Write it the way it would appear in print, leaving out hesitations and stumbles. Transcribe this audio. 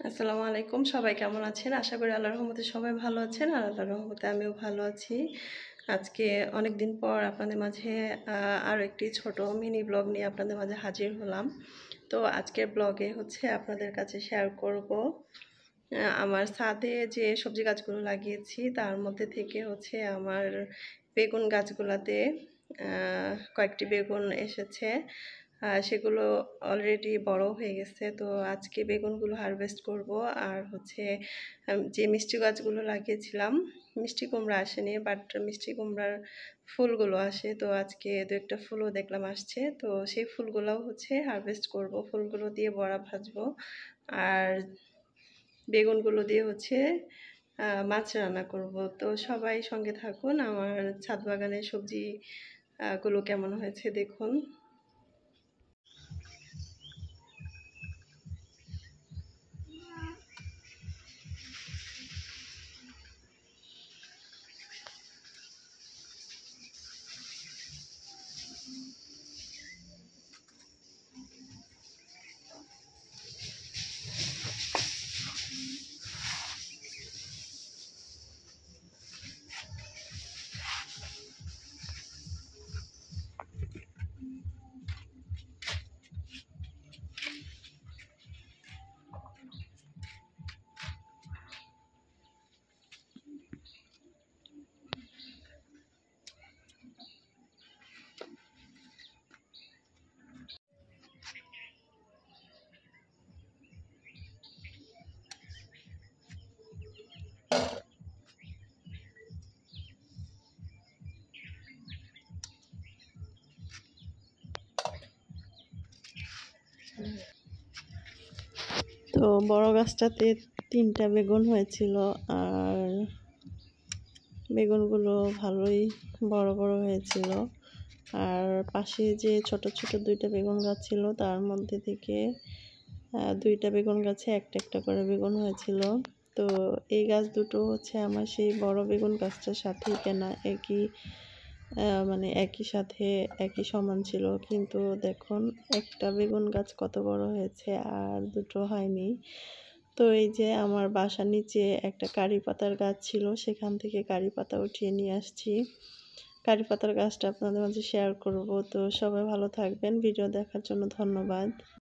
আসসালামু আলাইকুম। সবাই কেমন আছেন? আশা করি আল্লাহর রহমতে সবাই ভালো আছেন। আর আল্লাহর রহমতে আমিও ভালো আছি। আজকে অনেকদিন পর আপনাদের মাঝে আরও একটি ছোট মিনি ব্লগ নিয়ে আপনাদের মাঝে হাজির হলাম। তো আজকের ব্লগে আপনাদের কাছে শেয়ার করব আমার ছাদে যে সবজি গাছগুলো লাগিয়েছি তার মধ্যে থেকে আমার বেগুন গাছগুলাতে কয়েকটি বেগুন এসেছে। সেগুলো অলরেডি বড় হয়ে গেছে। তো আজকে বেগুনগুলো হারভেস্ট করব। আর যে মিষ্টি গাছগুলো লাগিয়েছিলাম, মিষ্টি কুমড়া আসেনি, বাট মিষ্টি কুমড়ার ফুলগুলো আসে। তো আজকে দু একটা ফুলও দেখলাম আসছে। তো সেই ফুলগুলোও হারভেস্ট করব। ফুলগুলো দিয়ে বড়া ভাজবো। আর বেগুনগুলো দিয়ে মাছ রান্না করব। তো সবাই সঙ্গে থাকুন। আমার ছাদ বাগানের সবজি গুলো কেমন হয়েছে দেখুন। তো বড় গাছটাতে 3টা বেগুন হয়েছিল। আর বেগুনগুলো ভালোই বড় বড় হয়েছিল। আর পাশে যে ছোট ছোট 2টা বেগুন গাছ ছিল তার মধ্যে থেকে 2টা বেগুন গাছে একটা একটা করে বেগুন হয়েছিল। তো এই গাছ দুটো আমার সেই বড় বেগুন গাছটার সাথেই কেনা, একই সাথে একই সমান ছিল। কিন্তু দেখুন একটা বেগুন গাছ কত বড় হয়েছে আর দুটো হয়নি। তো এই যে আমার বাসার নিচে একটা কারি পাতার গাছ ছিল, সেখান থেকে কারি পাতা উঠিয়ে নিয়ে আসছি। কারি পাতার গাছটা আপনাদের মাঝে শেয়ার করব। তো সবাই ভালো থাকবেন। ভিডিও দেখার জন্য ধন্যবাদ।